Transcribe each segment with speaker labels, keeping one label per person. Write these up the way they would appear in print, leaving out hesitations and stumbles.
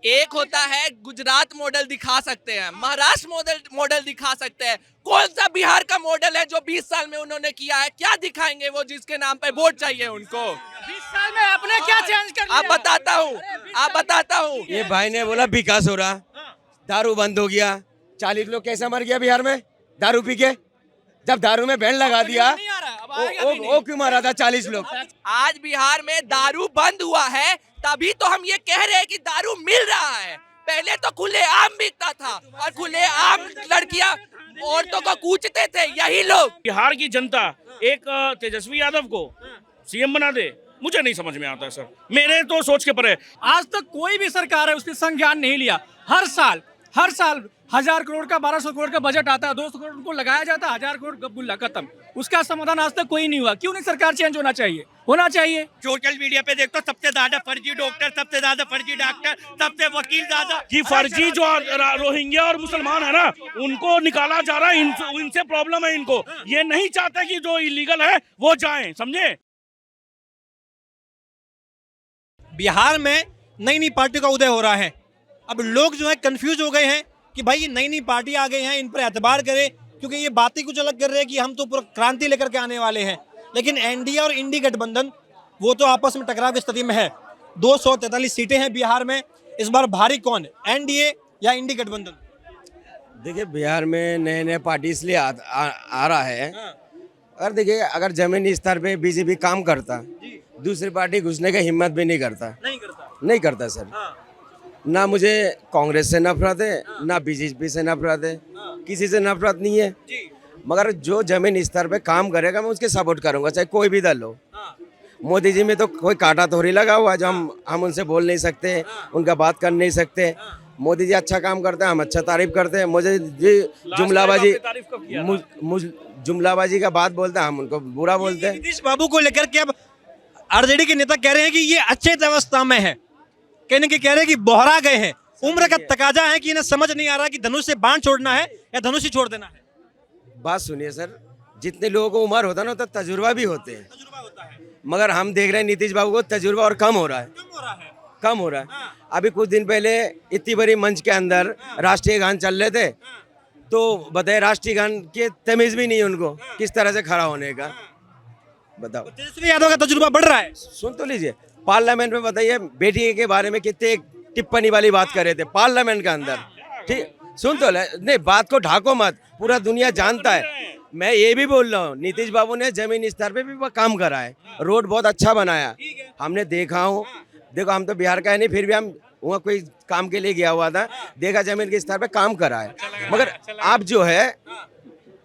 Speaker 1: एक होता है गुजरात मॉडल दिखा सकते हैं, महाराष्ट्र मॉडल दिखा सकते हैं। कौन सा बिहार का मॉडल है जो 20 साल में उन्होंने किया है? क्या दिखाएंगे वो जिसके नाम पे वोट चाहिए उनको?
Speaker 2: 20 साल में आपने क्या चेंज कर लिया?
Speaker 1: आप बताता हूँ।
Speaker 3: ये भाई ने बोला विकास हो रहा, दारू बंद हो गया। 40 लोग कैसे मर गया बिहार में दारू पी के? जब दारू में बैन लगा दिया
Speaker 2: नहीं आ रहा, अब आएगा भी नहीं।
Speaker 3: वो क्यों मारा था 40 लोग?
Speaker 1: आज बिहार में दारू बंद हुआ है, तभी तो हम ये कह रहे हैं कि दारू मिल रहा है। पहले तो खुलेआम बिकता था और खुलेआम लड़कियां औरतों को कूचते थे यही लोग।
Speaker 4: बिहार की जनता एक तेजस्वी यादव को सीएम बना दे, मुझे नहीं समझ में आता है सर, मेरे तो सोच के परे।
Speaker 2: आज तक कोई भी सरकार है उसने संज्ञान नहीं लिया। हर साल 1000 करोड़ का 1200 करोड़ का बजट आता है, 200 करोड़ को लगाया जाता है, 1000 करोड़ गब्बुल्ला खत्म। उसका समाधान आज तक कोई नहीं हुआ। क्यों नहीं सरकार चेंज होना चाहिए?
Speaker 5: सोशल मीडिया पे देखो सबसे ज्यादा फर्जी डॉक्टर, सबसे ज्यादा फर्जी डॉक्टर, सबसे वकील ज्यादा।
Speaker 4: कि फर्जी जो रोहिंग्या और मुसलमान है ना, उनको निकाला जा रहा है, इनसे प्रॉब्लम है इनको। ये नहीं चाहते कि जो इलीगल है वो जाएं, समझे?
Speaker 5: बिहार में नई नई पार्टी का उदय हो रहा है। अब लोग जो है कंफ्यूज हो गए हैं कि भाई ये नई नई पार्टी आ गई हैं, इन पर एतबार करें, क्योंकि ये बातें कुछ अलग कर रहे हैं कि हम तो पूरा क्रांति लेकर के आने वाले हैं। लेकिन एनडीए और इंडी गठबंधन वो तो आपस में टकराव की स्थिति में है। 243 सीटें हैं बिहार में। इस बार भारी कौन, एनडीए या इंडी गठबंधन?
Speaker 3: देखिए बिहार में नए नए पार्टी इसलिए आ रहा है। अगर देखिए अगर जमीनी स्तर पे बीजेपी काम करता, दूसरी पार्टी घुसने की हिम्मत भी नहीं करता सर। ना मुझे कांग्रेस से नफरत है, ना बीजेपी से नफरत है, किसी से नफरत नहीं है। मगर जो जमीन स्तर पे काम करेगा मैं उसके सपोर्ट करूंगा, चाहे कोई भी दल हो। मोदी जी में तो कोई कांटा थोड़ी लगा हुआ है जो हम उनसे बोल नहीं सकते, उनका बात कर नहीं सकते। मोदी जी अच्छा काम करते हैं, हम अच्छा तारीफ करते हैं। मुझे जी जुमलाबाजी का बात बोलते हैं, हम उनको बुरा बोलते हैं।
Speaker 5: नीतीश बाबू को लेकर के अब आरजेडी के नेता कह रहे हैं कि ये अच्छे अवस्था में है, कहने के कह रहे हैं कि बोहरा गए हैं। उम्र का तकाजा है कि इन्हें समझ नहीं आ रहा कि धनुष से बाण छोड़ना है या धनुष ही छोड़ देना है।
Speaker 3: बात सुनिए सर, जितने लोगों को उम्र होता है ना तो तजुर्बा भी होते हैं, मगर हम देख रहे हैं नीतीश बाबू को तजुर्बा और कम हो रहा है। अभी कुछ दिन पहले इतनी बड़ी मंच के अंदर राष्ट्रीय गान चल रहे थे, तो बताइए राष्ट्रीय गान के तमीज भी नहीं उनको किस तरह से खड़ा होने का। बताओ,
Speaker 5: तेजस्वी यादव का तजुर्बा बढ़ रहा है।
Speaker 3: सुन तो लीजिए, पार्लियामेंट में बताइए बेटी के बारे में कितने टिप्पणी वाली बात कर रहे थे पार्लियामेंट के अंदर। ठीक, सुन तो नहीं, बात को ढाको मत, पूरा दुनिया जानता है। मैं ये भी बोल रहा हूँ, नीतीश बाबू ने जमीन स्तर पे भी काम करा है, रोड बहुत अच्छा बनाया, हमने देखा हूँ। देखो हम तो बिहार का है नहीं, फिर भी हम वहाँ कोई काम के लिए गया हुआ था, देखा जमीन के स्तर पे काम करा है। मगर आप जो है,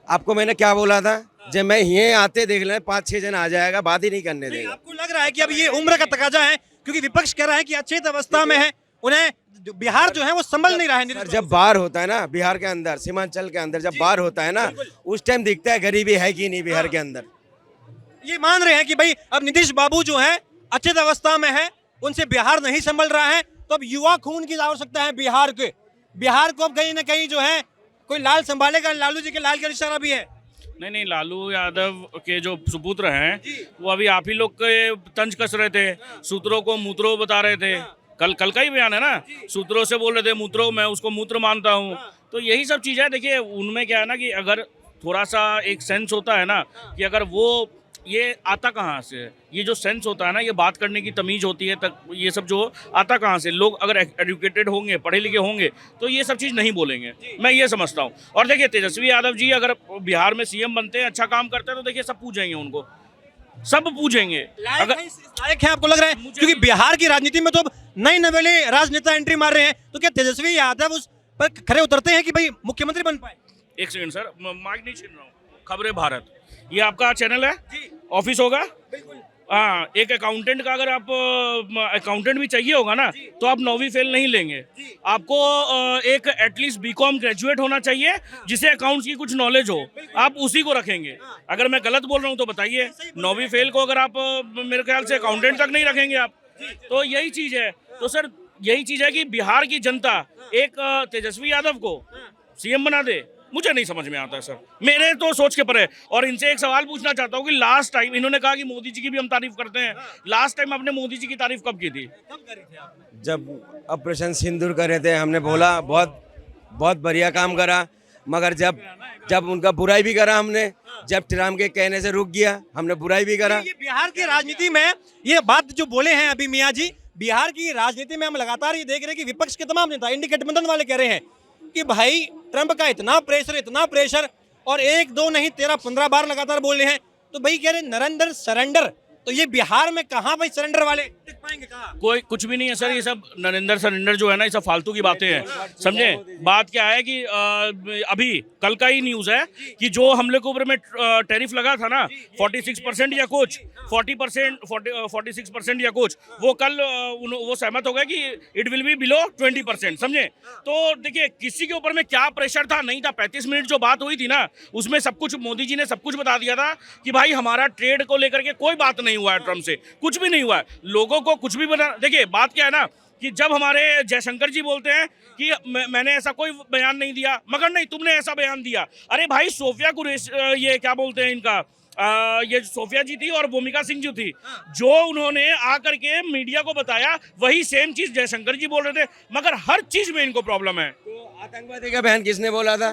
Speaker 3: आपको मैंने क्या बोला था, जब मैं यहीं आते देख लें 5-6 जन आ जाएगा, बात ही नहीं करने देगा।
Speaker 5: आपको लग रहा है कि अब ये उम्र का तकाजा है, क्योंकि विपक्ष कह रहा है कि अच्छी अवस्था में है, उन्हें बिहार जो है वो संभल नहीं रहा है।
Speaker 3: जब बार होता है ना बिहार के अंदर, सीमांचल के अंदर जब बार होता है ना, उस टाइम दिखता है गरीबी है कि नहीं बिहार के अंदर।
Speaker 5: ये मान रहे हैं कि भाई अब नीतीश बाबू जो है अच्छी अवस्था में है, उनसे बिहार नहीं संभल रहा है, तो अब युवा खून की आवश्यकता है बिहार को अब कहीं ना कहीं जो है कोई लाल संभालेगा। लालू जी के लाल का इशारा भी है।
Speaker 4: नहीं, लालू यादव के जो सुपुत्र हैं वो अभी आप ही लोग के तंज कस रहे थे, सूत्रों को मूत्रों बता रहे थे। कल का ही बयान है ना, सूत्रों से बोल रहे थे मूत्रों, मैं उसको मूत्र मानता हूँ। तो यही सब चीज़ है। देखिए उनमें क्या है ना कि अगर थोड़ा सा एक सेंस होता है ना कि अगर वो ये आता कहाँ से, ये जो सेंस होता है ना, ये बात करने की तमीज़ होती है तक, ये सब जो आता कहाँ से, लोग अगर एजुकेटेड होंगे, पढ़े लिखे होंगे तो ये सब चीज़ नहीं बोलेंगे, मैं ये समझता हूँ। और देखिए तेजस्वी यादव जी अगर बिहार में सीएम बनते हैं, अच्छा काम करते हैं, तो देखिए सब पूछेंगे उनको, सब पूछेंगे।
Speaker 5: अगर लायक है आपको लग रहा है, क्योंकि बिहार की राजनीति में तो अब नए नवेले राजनेता एंट्री मार रहे हैं, तो क्या तेजस्वी यादव उस पर खड़े उतरते हैं कि भाई मुख्यमंत्री बन पाए?
Speaker 4: एक सेकंड सर, माइक नहीं छीन रहा हूँ। खबरें भारत, ये आपका चैनल है, ऑफिस होगा। हाँ, एक अकाउंटेंट का अगर आप अकाउंटेंट भी चाहिए होगा ना, तो आप 9वीं फेल नहीं लेंगे, आपको एक एटलीस्ट बीकॉम ग्रेजुएट होना चाहिए जिसे अकाउंट्स की कुछ नॉलेज हो, आप उसी को रखेंगे। अगर मैं गलत बोल रहा हूँ तो बताइए। 9वीं फेल को अगर आप मेरे ख्याल से अकाउंटेंट तक नहीं रखेंगे आप, तो यही चीज़ है। तो सर यही चीज़ है कि बिहार की जनता एक तेजस्वी यादव को सीएम बना दे, मुझे नहीं समझ में आता है सर, मेरे तो सोच के परे। और इनसे एक सवाल पूछना चाहता हूँ कि लास्ट टाइम इन्होंने कहा कि मोदी जी की भी हम तारीफ करते हैं, लास्ट टाइम आपने मोदी जी की तारीफ कब की थी?
Speaker 3: जब ऑपरेशन सिंदूर करे थे हमने बोला बहुत बहुत बढ़िया काम करा, मगर जब उनका बुराई भी करा हमने, जब ट्रम्प के कहने से रुक गया हमने बुराई भी करा।
Speaker 5: ये बिहार की राजनीति में ये बात जो बोले हैं अभी मियाँ जी, बिहार की राजनीति में हम लगातार ये देख रहे हैं कि विपक्ष के तमाम नेता, इंडी गठबंधन वाले कह रहे हैं कि भाई ट्रम्प का इतना प्रेशर और 1 2 नहीं 13 15 बार लगातार बोल रहे हैं, तो भाई कह रहे नरेंद्र सरेंडर, तो ये बिहार में कहाँ भाई सरेंडर वाले टिक पाएंगे कहाँ?
Speaker 4: कोई कुछ भी नहीं है सर, ये सब नरेंद्र सरेंडर जो है ना, ये सब फालतू की बातें हैं, समझे। बात क्या है कि अभी कल का ही न्यूज़ है कि जो हमले के ऊपर में टैरिफ लगा था ना 46% या कुछ 46% या कुछ, वो कल वो सहमत हो गए कि इट विल बी बिलो 20%, समझे। तो देखिए किसी के ऊपर में क्या प्रेशर था, नहीं था। 35 मिनट जो बात हुई थी ना, उसमें सब कुछ मोदी जी ने सब कुछ बता दिया था कि भाई हमारा ट्रेड को लेकर के कोई बात नहीं हुआ है, ट्रम्प से कुछ भी नहीं हुआ है, लोगों को कुछ भी बता। देखिए बात क्या है ना कि जब हमारे जयशंकर जी बोलते हैं कि मैंने ऐसा कोई बयान नहीं दिया, मगर नहीं तुमने ऐसा बयान दिया। अरे भाई सोफिया कुरैशी, ये क्या बोलते हैं इनका, ये सोफिया जी थी और भूमिका सिंह जी थी, जो उन्होंने आकर के मीडिया को बताया, वही सेम चीज जयशंकर जी बोल रहे थे, मगर हर चीज में इनको प्रॉब्लम है।
Speaker 3: तो आतंकवादी का बयान किसने बोला था?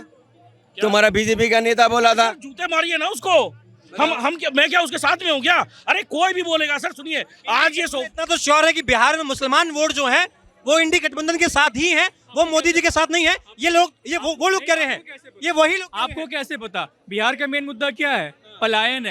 Speaker 3: तुम्हारा बीजेपी का नेता बोला था।
Speaker 4: जूते मारिए ना उसको, हम क्या, मैं क्या उसके साथ में हूँ क्या? अरे कोई भी बोलेगा सर। सुनिए आज ये
Speaker 5: इतना तो श्योर है कि बिहार में मुसलमान वोट जो है वो इंडी गठबंधन के साथ ही है, वो मोदी जी के साथ नहीं है। ये लोग वो लोग कह रहे हैं, ये वही लोग।
Speaker 2: आपको कैसे पता? बिहार का मेन मुद्दा क्या है? पलायन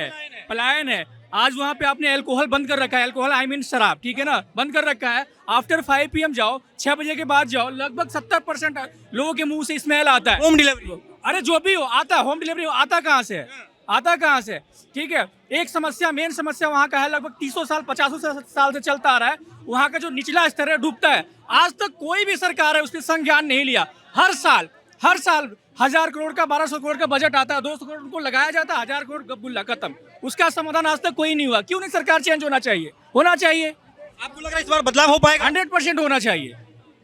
Speaker 2: है। आज वहाँ पे आपने अल्कोहल बंद कर रखा है, अल्कोहल आई मीन शराब, ठीक है ना, बंद कर रखा है। आफ्टर 5 PM जाओ, 6 बजे के बाद जाओ, लगभग 70% लोगों के मुंह से स्मेल आता है।
Speaker 5: होम डिलीवरी,
Speaker 2: अरे जो भी हो आता, होम डिलीवरी आता कहाँ से है? ठीक है। एक समस्या, मेन समस्या वहाँ का है, लगभग 300 साल 50 साल से चलता आ रहा है। वहाँ का जो निचला स्तर है डूबता है। आज तक कोई भी सरकार है उसने संज्ञान नहीं लिया। हर साल 1000 करोड़ का 1200 करोड़ का बजट आता है, 200 करोड़ उनको लगाया जाता है, 1000 करोड़ गब्बुल्ला खत्म। उसका समाधान आज तक कोई नहीं हुआ। क्यों नहीं? सरकार चेंज होना चाहिए।
Speaker 5: आपको लग रहा है इस बार बदलाव हो पाएगा?
Speaker 2: 100% होना चाहिए।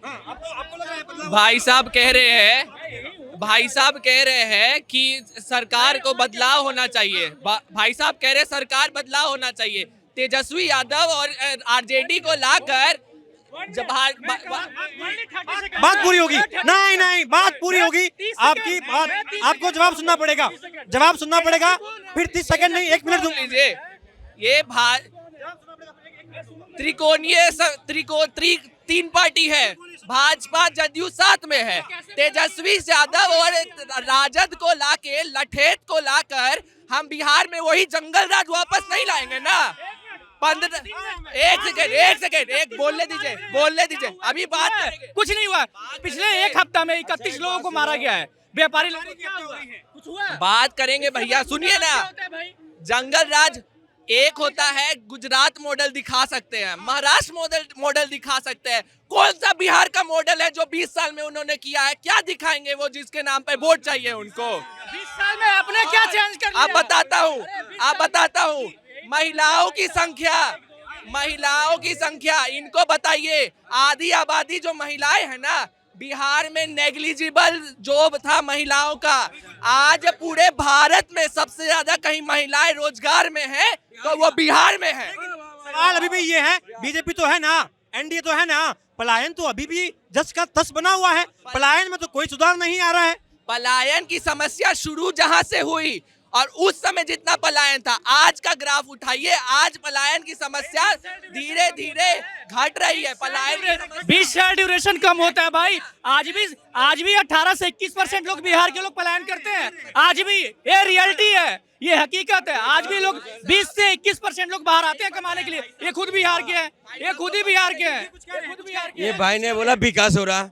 Speaker 5: आपको लग रहा है बदलाव?
Speaker 1: भाई साहब कह रहे हैं कि सरकार को बदलाव होना चाहिए। भाई साहब कह रहे हैं सरकार बदलाव होना चाहिए। तेजस्वी यादव और आरजेडी को लाकर जब
Speaker 5: बात पूरी होगी, नहीं बात पूरी होगी। आपकी बात, आपको जवाब सुनना पड़ेगा। फिर 30 सेकंड नहीं, 1 मिनट
Speaker 1: लीजिए। ये त्रिकोणीय 3 पार्टी है, भाजपा जदयू साथ में है। तेजस्वी यादव और राजद को लाके, लठेत को लाकर हम बिहार में वही जंगल राज वापस नहीं लाएंगे ना। 1 सेकेंड बोलने दीजिए। अभी बात करेंगे।
Speaker 2: कुछ नहीं हुआ। पिछले 1 हफ्ता में 31 लोगों को मारा गया है। व्यापारी लोगों को क्या हुआ?
Speaker 1: बात करेंगे भैया, सुनिए ना। जंगल राज एक होता है, गुजरात मॉडल दिखा सकते हैं, महाराष्ट्र मॉडल दिखा सकते हैं। कौन सा बिहार का मॉडल है जो 20 साल में उन्होंने किया है? क्या दिखाएंगे वो जिसके नाम पे वोट चाहिए उनको?
Speaker 2: 20 साल में आपने क्या चेंज कर लिया?
Speaker 1: आप बताता हूँ। महिलाओं की संख्या इनको बताइए। आधी आबादी जो महिलाएं हैं ना बिहार में, नेग्लिजिबल जॉब था महिलाओं का। आज पूरे भारत में सबसे ज्यादा कहीं महिलाएं रोजगार में है तो वो बिहार में है।
Speaker 5: सवाल अभी भी ये है, बीजेपी तो है ना, एनडीए तो है ना, पलायन तो अभी भी जस का तस बना हुआ है। पलायन में तो कोई सुधार नहीं आ रहा है।
Speaker 1: पलायन की समस्या शुरू जहां से हुई और उस समय जितना पलायन था, आज का ग्राफ उठाइए, आज पलायन की समस्या धीरे धीरे घट रही है। पलायन
Speaker 2: 20 साल ड्यूरेशन कम होता है भाई। आज भी 18 से 21% लोग बिहार के लोग पलायन करते हैं। आज भी ये रियलिटी है, ये हकीकत है। आज भी लोग 20 से 21% लोग बाहर आते हैं कमाने के लिए। ये खुद बिहार के हैं, ये खुद ही बिहार के हैं।
Speaker 3: ये भाई ने बोला विकास हो रहा,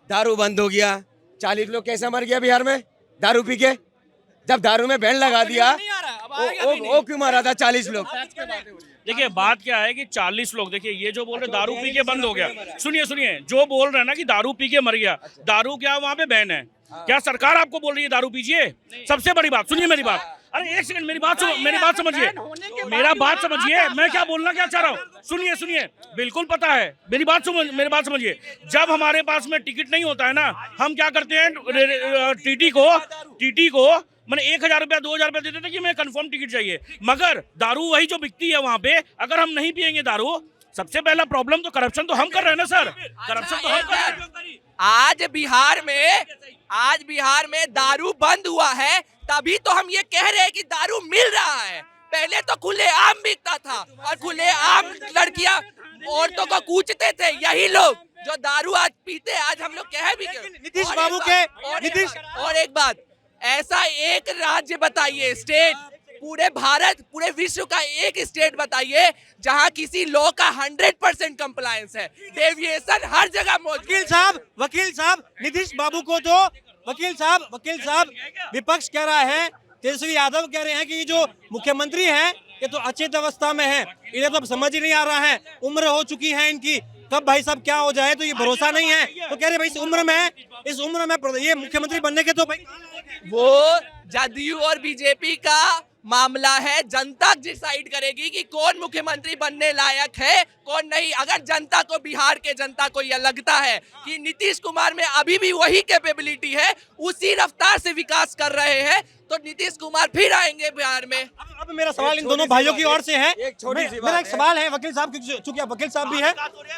Speaker 3: दारू बंद हो गया। 40 लोग कैसे मर गया बिहार में दारू पी के? जब दारू में बैन लगा दिया, वो क्यों मारा था 40 लोग?
Speaker 4: देखिए बात क्या है कि 40 लोग, देखिए ये जो बोल रहे दारू पी के बंद हो गया, सुनिए जो बोल रहे हैं ना कि दारू पी के मर गया, दारू क्या वहाँ पे बैन है? क्या सरकार आपको बोल रही है दारू पीजिए? सबसे बड़ी बात सुनिए मेरी बात। अरे 1 सेकंड मेरी बात समझिए, मैं क्या बोलना क्या चाह रहा हूँ। सुनिए बिल्कुल पता है, मेरी बात समझिए। जब हमारे पास में टिकट नहीं होता है ना, हम क्या करते हैं, टीटी को मैंने 1000 रुपया 2000 रुपया देते थे कि मैं कंफर्म टिकट चाहिए। मगर दारू वही जो बिकती है वहां पे, अगर हम नहीं पियेंगे दारू, सबसे पहला प्रॉब्लम तो करप्शन तो हम कर रहे हैं ना सर, करप्शन तो हम कर रहे हैं।
Speaker 1: आज बिहार में दारू बंद हुआ है, तभी तो हम ये कह रहे हैं कि दारू मिल रहा है। पहले तो खुलेआम बिकता था और खुलेआम लड़कियां औरतों को कूचते थे। यही लोग जो दारू आज पीते हैं, आज हम लोग कह भी
Speaker 5: नीतीश बाबू के
Speaker 1: और एक बात, ऐसा एक राज्य बताइए, स्टेट, पूरे भारत पूरे विश्व का एक स्टेट बताइए जहां किसी लॉ का 100% कंप्लायंस है। डेविएशन हर जगह मौजूद।
Speaker 5: वकील साहब नीतीश बाबू को तो वकील साहब विपक्ष कह रहा है, तेजस्वी यादव कह रहे हैं कि ये जो मुख्यमंत्री हैं ये तो अचेत अवस्था में है, इन्हें तो समझ ही नहीं आ रहा है, उम्र हो चुकी है इनकी, कब भाई साहब क्या हो जाए तो ये भरोसा नहीं है। तो कह रहे भाई इस उम्र में ये मुख्यमंत्री बनने के तो भाई
Speaker 1: वो जदयू और बीजेपी का मामला है। जनता डिसाइड करेगी कि कौन मुख्यमंत्री बनने लायक है, कौन नहीं। अगर जनता को, बिहार के जनता को यह लगता है कि नीतीश कुमार में अभी भी वही कैपेबिलिटी है, उसी रफ्तार से विकास कर रहे हैं, तो नीतीश कुमार फिर आएंगे बिहार में।
Speaker 5: अब मेरा सवाल इन दोनों भाइयों की ओर से है। मेरा एक सवाल है वकील साहब, चूंकि आप वकील साहब भी हैं,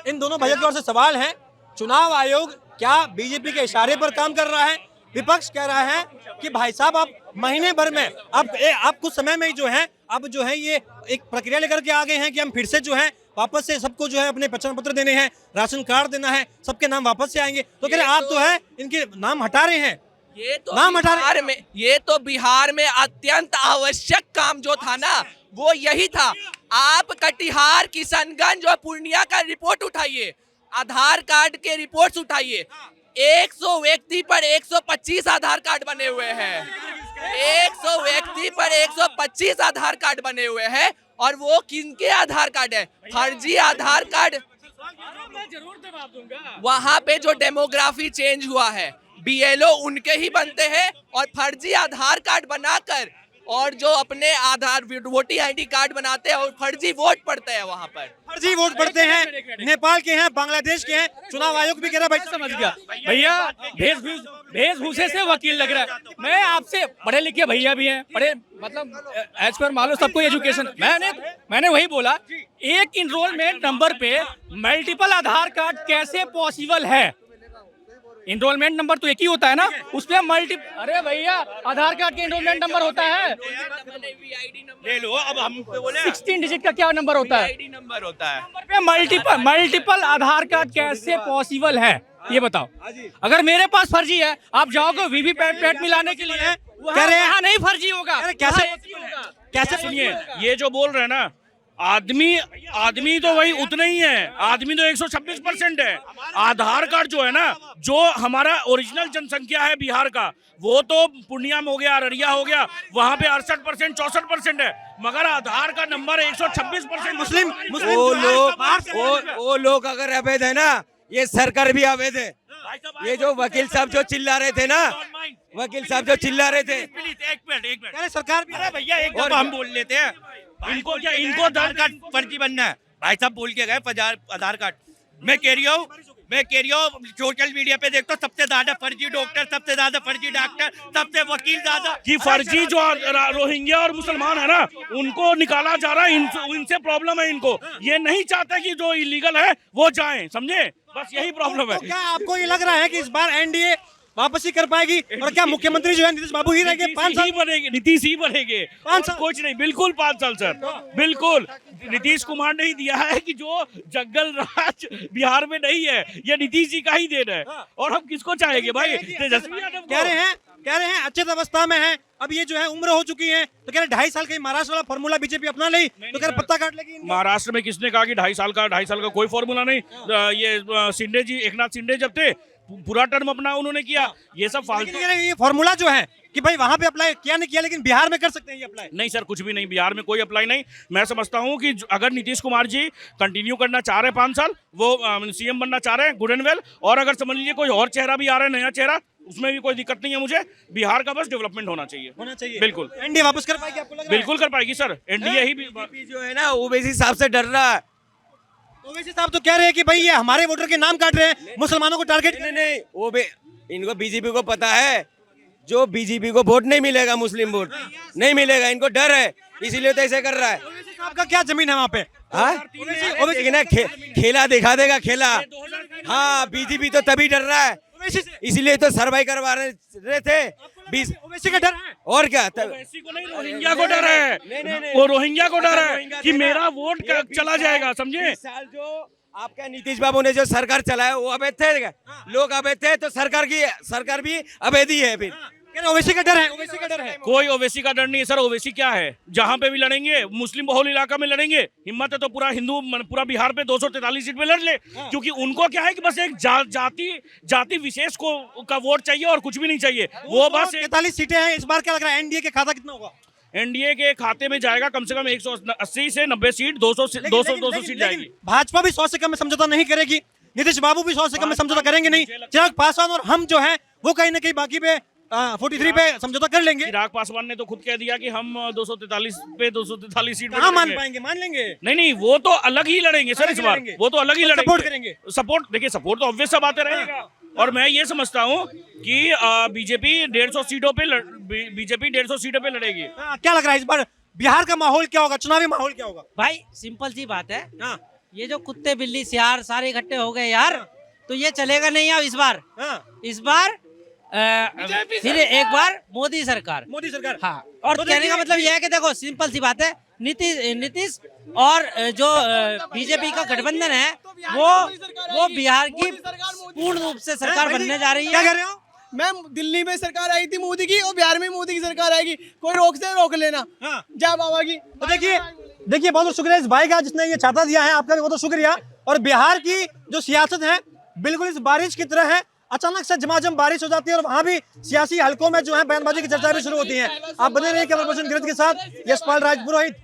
Speaker 5: इन दोनों भाइयों की ओर से सवाल है, चुनाव आयोग क्या बीजेपी के इशारे पर काम कर रहा है? विपक्ष कह रहा है कि भाई साहब आप महीने भर में आप कुछ समय में ही जो है ये एक प्रक्रिया लेकर के आ गए हैं कि हम फिर से जो है वापस से सबको जो है अपने पहचान पत्र देने हैं, राशन कार्ड देना है, सबके नाम वापस से आएंगे। तो कह रहे आप जो है इनके नाम हटा रहे हैं,
Speaker 1: ये तो बिहार में अत्यंत आवश्यक काम जो था ना, वो यही था। आप कटिहार, किशनगंज और पूर्णिया का रिपोर्ट उठाइए, आधार कार्ड के रिपोर्ट्स उठाइए, 100 व्यक्ति पर 125 आधार कार्ड बने हुए हैं। 100 व्यक्ति पर 125 आधार कार्ड बने हुए हैं, और वो किनके आधार कार्ड है? फर्जी आधार कार्ड। वहां पे जो डेमोग्राफी चेंज हुआ है, बीएलओ उनके ही बनते हैं, और फर्जी आधार कार्ड बनाकर और जो अपने आधार वोटिंग आईडी कार्ड बनाते हैं और फर्जी वोट पड़ते हैं, वहां पर
Speaker 5: फर्जी वोट पड़ते हैं। नेपाल के हैं, बांग्लादेश के हैं, चुनाव आयोग भी कह रहा है। भाई
Speaker 2: समझ गया भैया, वेशभूषे से वकील लग रहा है। मैं आपसे, पढ़े लिखे भैया भी हैं, पढ़े मतलब एज पर मान लो सबको एजुकेशन, मैंने वही बोला, एक इनरोलमेंट नंबर पे मल्टीपल आधार कार्ड कैसे पॉसिबल है? इनरोलमेंट नंबर तो एक ही होता है ना, उस पे अरे भैया आधार कार्ड के इनरोलमेंट नंबर होता है,
Speaker 4: ले लो। अब हम
Speaker 2: 16 डिजिट का क्या नंबर होता है?
Speaker 1: नंबर होता है।
Speaker 2: नंबर पे मल्टीपल आधार कार्ड कैसे पॉसिबल है, ये बताओ। अगर मेरे पास फर्जी है, आप जाओगे वीवीपैट मिलाने के लिए, कह रहे हैं नहीं फर्जी होगा,
Speaker 5: कैसे
Speaker 4: सुनिए, ये जो बोल रहे हैं ना, आदमी तो वही उतना ही है, आदमी तो 126% है। आधार कार्ड जो है ना, जो हमारा ओरिजिनल जनसंख्या है बिहार का, वो तो पूर्णिया में हो गया, अररिया हो गया, वहाँ पे 68% 64% है, मगर आधार का नंबर 126%। मुस्लिम
Speaker 3: वो लोग अगर अवैध है ना, ये सरकार भी अवैध है। ये जो वकील साहब जो चिल्ला रहे थे ना,
Speaker 4: एक मिनट
Speaker 5: सरकार भी,
Speaker 6: अरे भैया एक दफा हम बोल लेते हैं, इनको आधार कार्ड फर्जी बनना है। भाई साहब बोल के गए आधार कार्ड। मैं कह रही हूँ सोशल मीडिया पे देखो, सबसे ज्यादा फर्जी डॉक्टर, सबसे ज्यादा फर्जी डॉक्टर, सबसे वकील ज्यादा।
Speaker 4: कि फर्जी जो रोहिंग्या और मुसलमान है ना, उनको निकाला जा रहा है, इनसे प्रॉब्लम है इनको। ये नहीं चाहते कि जो इलीगल है वो जाएं, समझे, बस यही प्रॉब्लम है।
Speaker 5: तो क्या आपको ये लग रहा है कि इस बार एनडीए वापसी कर पाएगी, और क्या मुख्यमंत्री जो है नीतीश बाबू ही रहेंगे? 5 साल
Speaker 4: बनेंगे, नीतीश ही बनेंगे,
Speaker 5: 5 साल
Speaker 4: कुछ नहीं, बिल्कुल 5 साल सर, बिल्कुल। नीतीश कुमार ने ही दिया है कि जो जंगल राज बिहार में नहीं है, ये नीतीश जी का ही देन है, और हम किसको चाहेंगे भाई? तेजस्वी यादव
Speaker 5: कह रहे हैं अचेत अवस्था में है, अब ये जो है उम्र हो चुकी है, तो कह रहे 2.5 साल का महाराष्ट्र वाला फॉर्मूला बीजेपी अपना ली, तो कह रहे पत्ता काट लेगी।
Speaker 4: महाराष्ट्र में किसने कहा कि 2.5 साल का कोई फॉर्मूला नहीं। ये शिंदे जी, एकनाथ शिंदे जब थे, पूरा टर्म अपना उन्होंने किया। ये सब फालतू,
Speaker 5: ये फॉर्मूला जो है कि भाई वहां पे अप्लाई किया नहीं किया, लेकिन बिहार में कर सकते हैं ये अप्लाई।
Speaker 4: नहीं सर, कुछ भी नहीं, बिहार में कोई अप्लाई नहीं। मैं समझता हूं कि अगर नीतीश कुमार जी कंटिन्यू करना चाह रहे हैं 5 साल, वो सीएम बनना चाह रहे हैं, गुड एंड वेल। और अगर समझ लीजिए कोई और चेहरा भी आ रहा है, नया चेहरा, उसमें भी कोई दिक्कत नहीं है मुझे। बिहार का बस डेवलपमेंट होना चाहिए। बिल्कुल।
Speaker 5: एनडीए वापस कर पाएगी, आपको लग रहा है?
Speaker 4: बिल्कुल कर पाएगी सर, एनडीए ही
Speaker 3: जो है ना, ओबीसी हिसाब से डर रहा है।
Speaker 5: ओवैसी साहब तो कह रहे हैं कि भाई ये हमारे वोटर के नाम काट रहे हैं, मुसलमानों को टारगेट।
Speaker 3: नहीं, वो भी इनको बीजेपी को पता है, जो बीजेपी को वोट नहीं मिलेगा, मुस्लिम वोट नहीं मिलेगा, इनको डर है, इसीलिए तो ऐसे कर रहा है।
Speaker 5: आपका क्या जमीन है वहाँ पे?
Speaker 3: हाँ देखिए ना, खेला दिखा देगा खेला। हाँ बीजेपी तो तभी डर रहा है, इसीलिए तो सर्वाई करवा रहे थे।
Speaker 5: ओवैसी का डर है
Speaker 3: और क्या
Speaker 4: ओवैसी को नहीं, रोहिंग्या को डर है। वो रोहिंग्या को डर है कि मेरा वोट चला जाएगा, समझे।
Speaker 3: इस साल जो आपका नीतीश बाबू ने जो सरकार चलाया वो अवैध थे, लोग अवैध थे, तो सरकार भी अवैध ही है। फिर
Speaker 5: ओवैसी का डर है, ओवैसी का डर है।
Speaker 4: कोई ओवैसी का डर नहीं है सर। ओवैसी क्या है, जहाँ पे भी लड़ेंगे मुस्लिम बहुल इलाका में लड़ेंगे। हिम्मत है तो पूरा बिहार पे 243 सीट पे लड़ ले, क्योंकि उनको क्या है कि बस एक जाति विशेष का वोट चाहिए और कुछ भी नहीं चाहिए। वो बस
Speaker 5: 43 सीटें हैं इस बार। क्या लग रहा है एनडीए के खाता कितना होगा?
Speaker 4: एनडीए के खाते में जाएगा कम से कम 180 से 90 सीट, 200 सीट जाएगी।
Speaker 5: भाजपा भी 100 से कम में समझौता नहीं करेगी, नीतीश बाबू भी 100 से कम में समझौता करेंगे नहीं। चिराग पासवान और हम जो है वो कहीं ना कहीं बाकी पे 43 पे समझौता कर लेंगे।
Speaker 4: चिराग पासवान ने तो खुद कह दिया कि हम 243 सीट
Speaker 5: कहाँ मान पाएंगे? मान लेंगे?
Speaker 4: नहीं, वो तो अलग ही लड़ेंगे सर इस बार। वो तो अलग ही लड़ेंगे,
Speaker 5: सपोर्ट करेंगे।
Speaker 4: सपोर्ट देखिए, सपोर्ट तो ऑब्वियस सब आते रहेगा। और मैं ये समझता हूँ कि बीजेपी 150 सीटों पे लड़ेगी।
Speaker 5: क्या लग रहा है इस बार बिहार का माहौल क्या होगा, चुनावी माहौल क्या होगा?
Speaker 7: भाई सिंपल सी बात है, ये जो कुत्ते बिल्ली सियार सारे इकट्ठे हो गए यार, तो ये चलेगा नहीं अब इस बार फिर एक बार मोदी सरकार। हाँ, और
Speaker 5: तो
Speaker 7: कहने का मतलब यह है कि देखो सिंपल सी बात है, नीतीश और जो बीजेपी का गठबंधन है वो बिहार की पूर्ण रूप से सरकार बनने जा रही है।
Speaker 5: क्या कह रहे हो?
Speaker 8: मैं दिल्ली में सरकार आई थी मोदी की, और बिहार में मोदी की सरकार आएगी, कोई रोक लेना। जय बाबा की।
Speaker 5: तो देखिए बहुत शुक्रिया इस भाई का जिसने ये छाता दिया है, आपका भी बहुत शुक्रिया। और बिहार की जो सियासत है बिल्कुल इस बारिश की तरह है, अचानक से झमाझम बारिश हो जाती है और वहाँ भी सियासी हलकों में जो है बयानबाजी की चर्चा भी शुरू होती है। आप बने रहिए कैमरा पर्सन गिरद के साथ, यशपाल राजपुरोहित।